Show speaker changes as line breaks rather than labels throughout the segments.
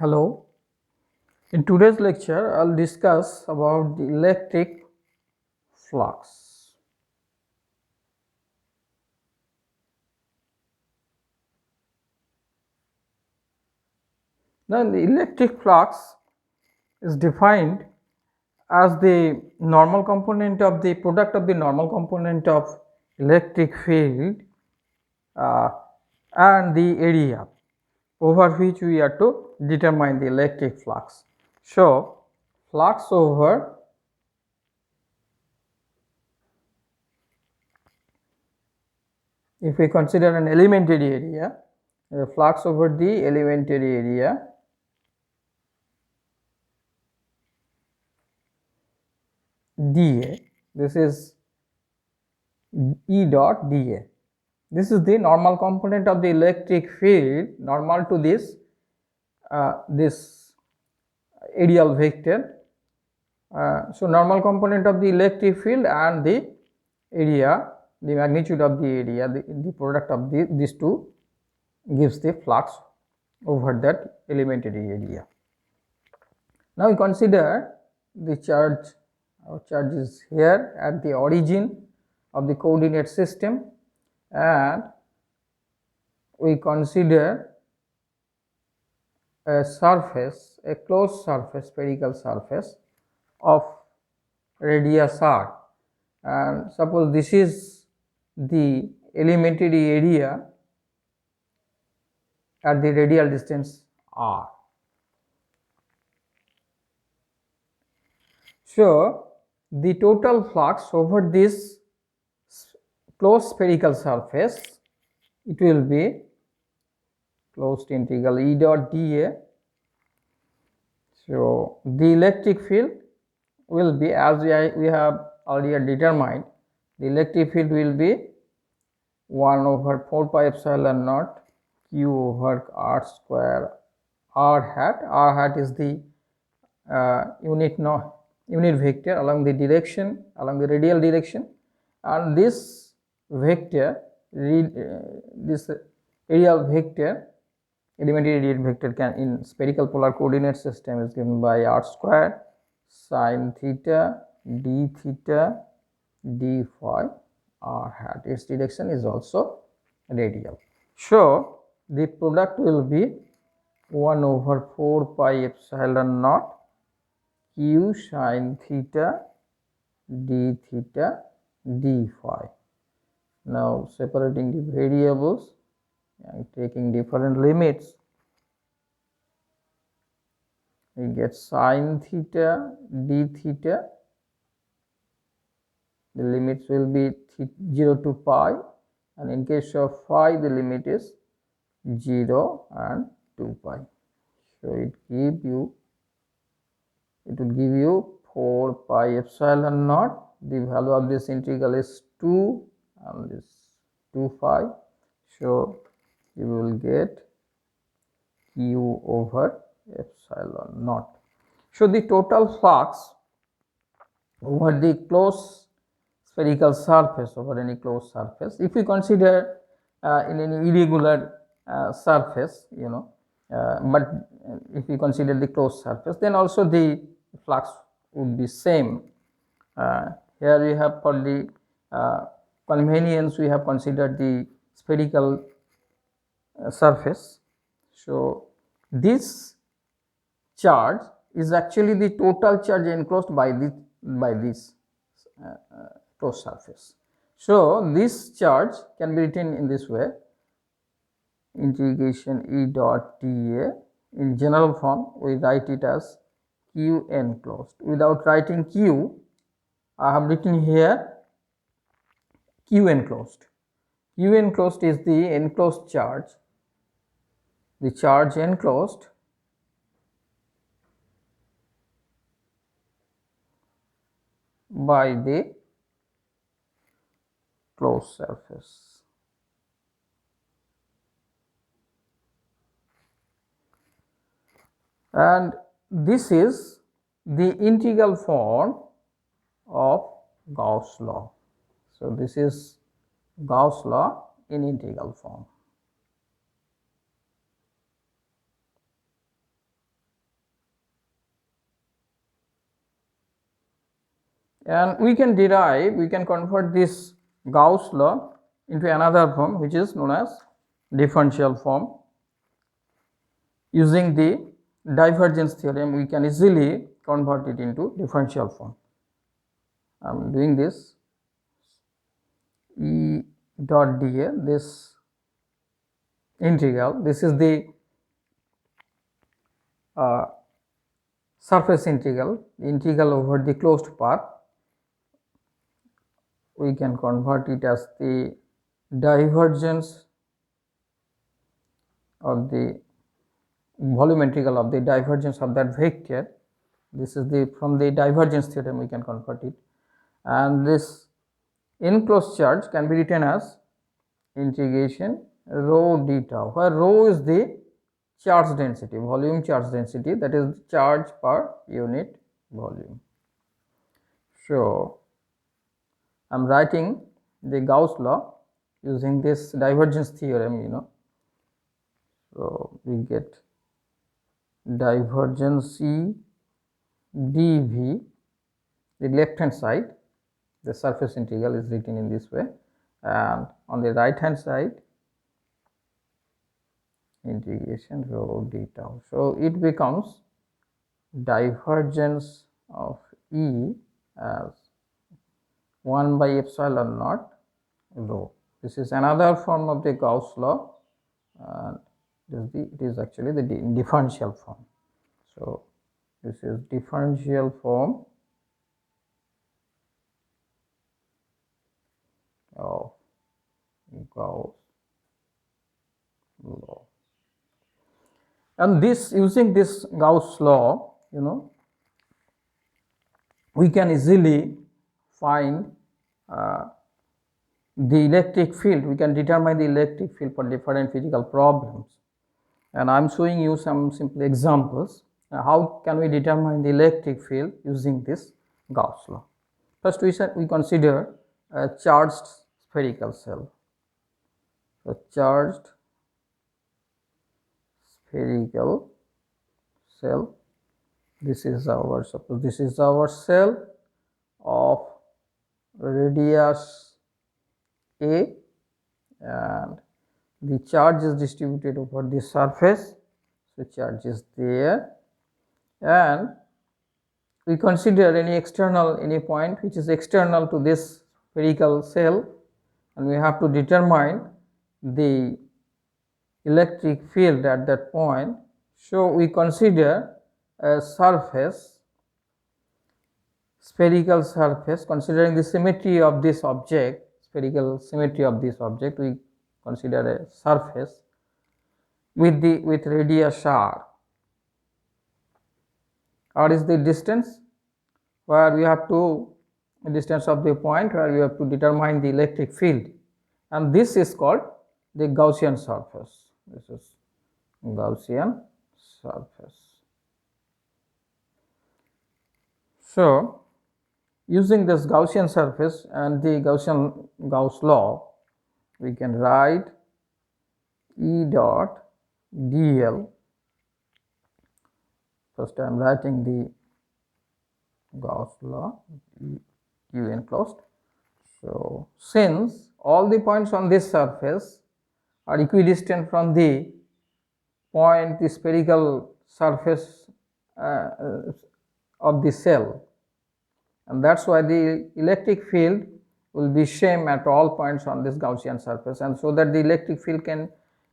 Hello. In today's lecture, I'll discuss about the electric flux. Now, the electric flux is defined as the normal component of the product of the normal component of electric field uh, and the area over which we are to determine the electric flux. So, flux over if we consider an elementary area, the flux over the elementary area dA, this is E dot dA. This is the normal component of the electric field, normal to this radial vector. So, normal component of the electric field and the area, the magnitude of the area, the product of these two gives the flux over that elementary area. Now, we consider the charge. Our charge is here at the origin of the coordinate system, and we consider a surface, a closed surface, spherical surface of radius r, and suppose this is the elementary area at the radial distance r. So, the total flux over this closed spherical surface, it will be closed integral E dot dA. So, the electric field will be, as we have earlier determined, the electric field will be 1 over 4 pi epsilon naught q over r square r hat is the unit vector along the direction, along the radial direction, and this vector, this radial vector, elementary radial vector can in spherical polar coordinate system is given by r square sine theta d theta d phi r hat. Its direction is also radial. So, the product will be 1 over 4 pi epsilon naught q sine theta d theta d phi. Now, separating the variables and taking different limits, we get sine theta d theta, the limits will be 0 to pi, and in case of phi the limit is 0 and 2 pi. So, it will give you 4 pi epsilon naught, the value of this integral is 2 and this 2 phi. So, you will get q over epsilon naught. So, the total flux over the closed spherical surface, over any closed surface, if we consider in any irregular surface, but if we consider the closed surface, then also the flux would be same. Here we have, for the convenience, we have considered the spherical surface. So, this charge is actually the total charge enclosed by this closed surface. So, this charge can be written in this way: integration E dot dA. In general form, we write it as Q enclosed. Without writing Q, I have written here Q enclosed. Q enclosed is the enclosed charge, the charge enclosed by the closed surface. And this is the integral form of Gauss law. So, this is Gauss law in integral form. And we can convert this Gauss law into another form, which is known as differential form. Using the divergence theorem, we can easily convert it into differential form. I am doing this E dot dA, this integral, this is the surface integral over the closed path. We can convert it as the divergence of the volume integral of the divergence of that vector. This is the from the divergence theorem we can convert it, and this enclosed charge can be written as integration rho d tau, where rho is the charge density, volume charge density, that is charge per unit volume. So I am writing the Gauss law using this divergence theorem, So we get divergence E dV, the left hand side, the surface integral is written in this way, and on the right hand side integration rho d tau. So it becomes divergence of E as 1 by epsilon naught rho. This is another form of the Gauss law, and it is actually the differential form. So this is differential form of Gauss law. And this, using this Gauss law, we can easily find the electric field. We can determine the electric field for different physical problems. And I am showing you some simple examples. How can we determine the electric field using this Gauss law? First, we consider a charged spherical cell. So charged spherical cell. This is our, suppose this is our cell of radius A, and the charge is distributed over the surface. So charge is there, and we consider any point which is external to this spherical cell, and we have to determine the electric field at that point. So we consider a surface, spherical surface, considering the symmetry of this object, spherical symmetry of this object, we consider a surface with radius r. R is the distance where we have to, distance of the point where we have to determine the electric field, and this is called the Gaussian surface. This is Gaussian surface. So using this Gaussian surface and the Gauss law, we can write E dot dl. First I am writing the Gauss law, U enclosed. So since all the points on this surface are equidistant from the point, the spherical surface of the cell, and that's why the electric field will be same at all points on this Gaussian surface, and so that the electric field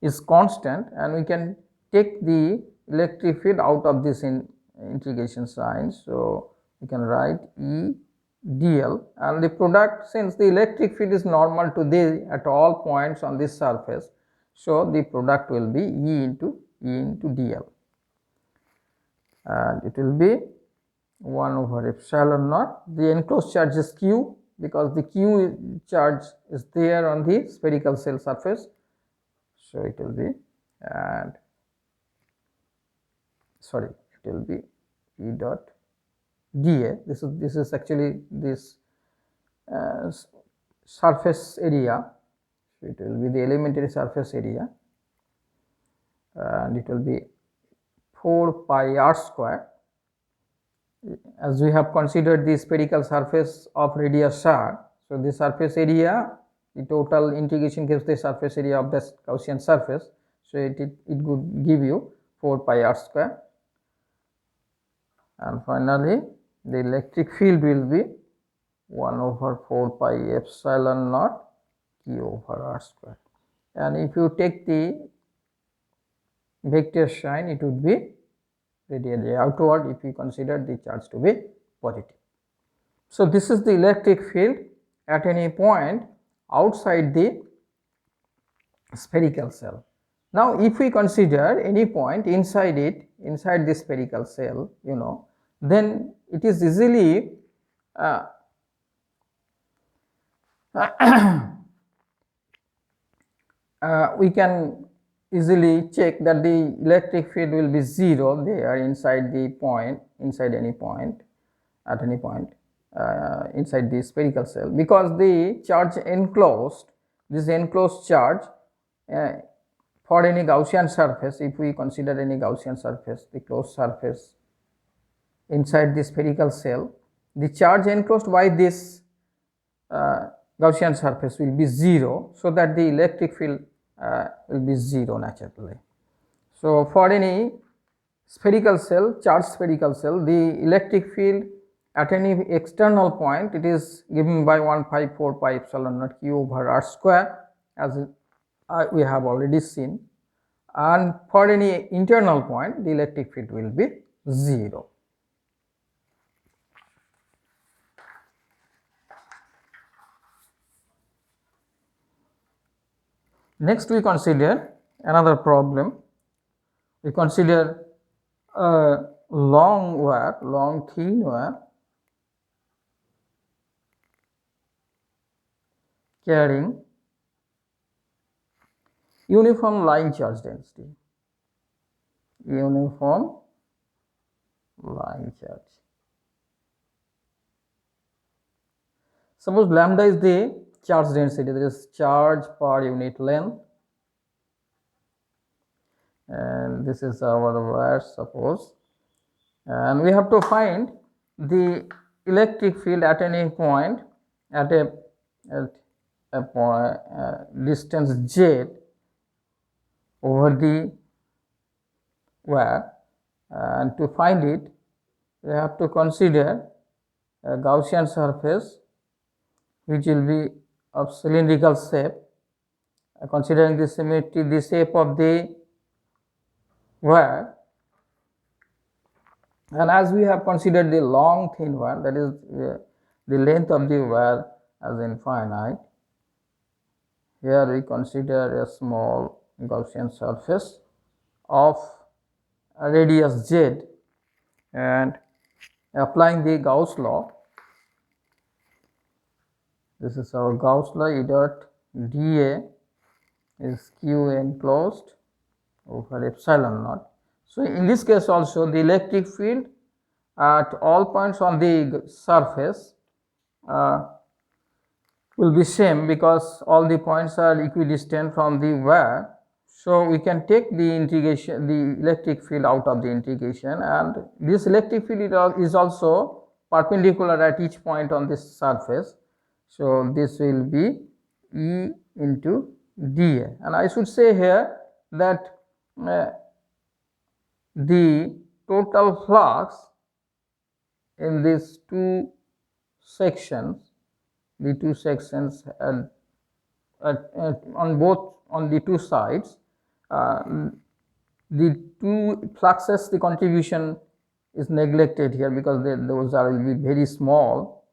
is constant, and we can take the electric field out of this integration sign. So we can write E dl, and the product, since the electric field is normal to at all points on this surface, so the product will be E into dl, and it will be 1 over epsilon naught. The enclosed charge is q, because the q charge is there on the spherical cell surface. So it will be, and sorry, it will be E dot dA. This is actually this surface area. So it will be the elementary surface area, and it will be 4 pi r square as we have considered the spherical surface of radius r, so the surface area, the total integration gives the surface area of the Gaussian surface, so it would give you 4 pi r square, and finally the electric field will be 1 over 4 pi epsilon naught q over r square, and if you take the vector sign, it would be radially outward if we consider the charge to be positive. So this is the electric field at any point outside the spherical shell. Now if we consider any point inside it, inside the spherical shell, then it is easily we can easily check that the electric field will be 0 there inside the point, inside any point, at any point inside the spherical shell, because the charge enclosed, this enclosed charge for any Gaussian surface, if we consider any Gaussian surface, the closed surface inside the spherical shell, the charge enclosed by this Gaussian surface will be 0, so that the electric field will be 0 naturally. So for any spherical shell, charged spherical shell, the electric field at any external point, it is given by 1/4 pi epsilon naught q over r square, as we have already seen, and for any internal point, the electric field will be 0. Next we consider another problem. We consider a long wire, long thin wire carrying uniform line charge density, uniform line charge. Suppose lambda is the charge density, that is charge per unit length, and this is our wire, suppose, and we have to find the electric field at any point at a point, distance z over the wire, and to find it we have to consider a Gaussian surface which will be of cylindrical shape, considering the symmetry, the shape of the wire, and as we have considered the long thin wire, that is the length of the wire as infinite, here we consider a small Gaussian surface of a radius z, and applying the Gauss law, this is our Gauss law, E dot dA is q enclosed over epsilon naught. So in this case also, the electric field at all points on the surface will be same, because all the points are equidistant from the wire. So we can take the integration, the electric field out of the integration, and this electric field is also perpendicular at each point on this surface. So this will be E into dA, and I should say here that the total flux in these two sections, the two sections on both, on the two sides, the two fluxes, the contribution is neglected here, because those will be very small,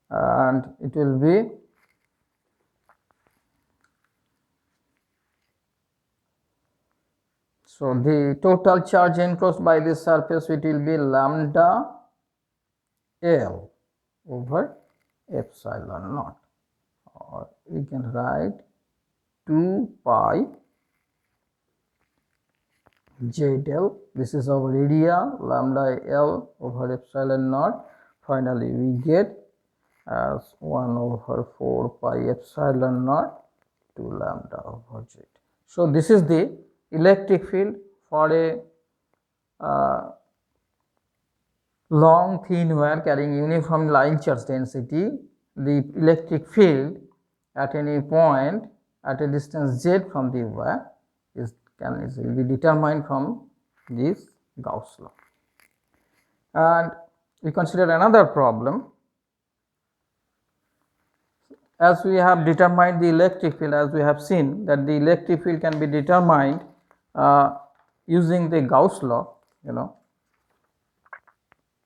and it will be so the total charge enclosed by this surface, it will be lambda L over epsilon naught, or we can write 2 pi z L. This is our area, lambda L over epsilon naught. Finally we get as 1 over 4 pi epsilon naught to lambda over z. So this is the electric field for a long thin wire carrying uniform line charge density, the electric field at any point at a distance z from the wire can easily be determined from this Gauss law. And we consider another problem. As we have determined the electric field, as we have seen that the electric field can be determined using the Gauss law,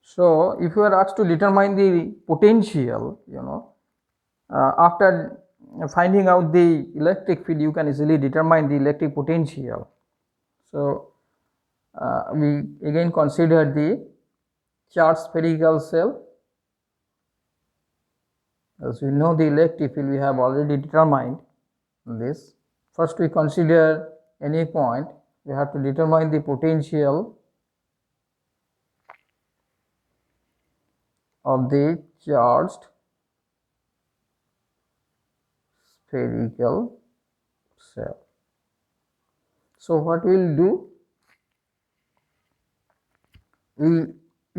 So, if you are asked to determine the potential, after finding out the electric field, you can easily determine the electric potential. So, we again consider the charged spherical cell. As we know the electric field, we have already determined this. First, we consider any point, we have to determine the potential of the charged spherical cell. So, what we will do? We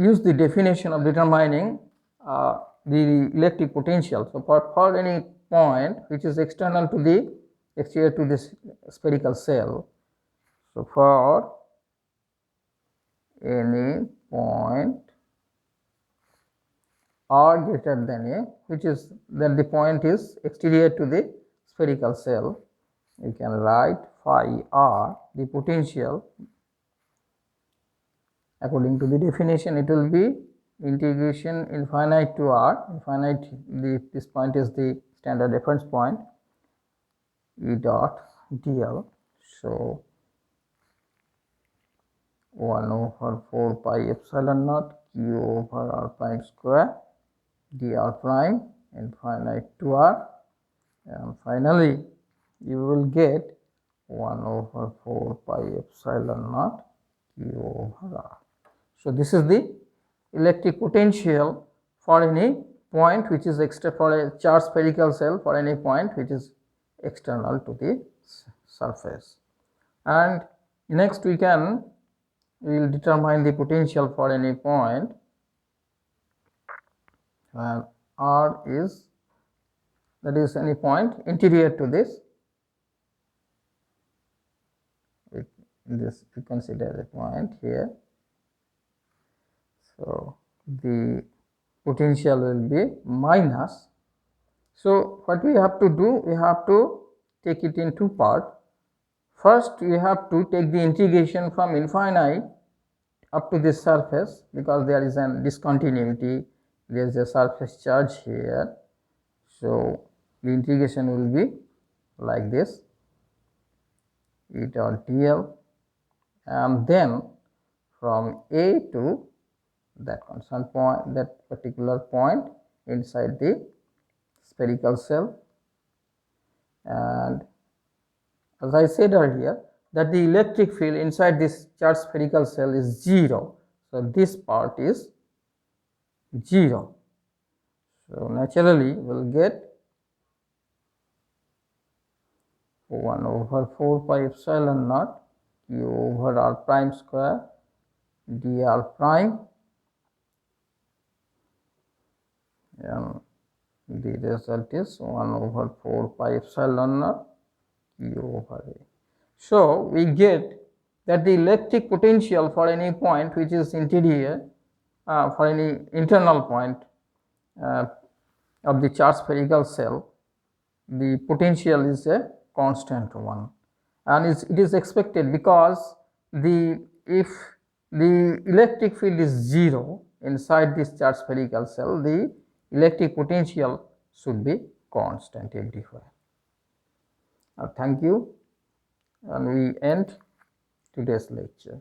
use the definition of determining the electric potential. So, for any point which is external to the exterior to this spherical cell. So, for any point r greater than a, which is that the point is exterior to the spherical cell, you can write phi r, the potential. According to the definition, it will be integration infinite to r, infinite, this point is the standard reference point, E dot dl. So, 1 over 4 pi epsilon naught q over r prime square dr prime infinite to r, and finally you will get 1 over 4 pi epsilon naught q over r. So, this is the electric potential for any point which is for a charged spherical cell, for any point which is external to the surface. And next we will determine the potential for any point where r is, that is any point interior to this. We consider a point here. So, the potential will be minus. So, what we have to do? We have to take it in two parts. First, we have to take the integration from infinite up to this surface, because there is a discontinuity, there is a surface charge here. So, the integration will be like this, E dot dl, and then from A to that constant point, that particular point inside the spherical cell. And as I said earlier, that the electric field inside this charged spherical cell is 0. So, this part is 0. So, naturally we will get 1 over 4 pi epsilon naught q over r prime square dr prime, and the result is 1 over 4 pi epsilon naught q over a. So, we get that the electric potential for any point which is interior, for any internal point of the charged spherical cell, the potential is a constant one, and it is expected, because if the electric field is 0 inside this charged spherical cell, the electric potential should be constant everywhere. Thank you, and we end today's lecture.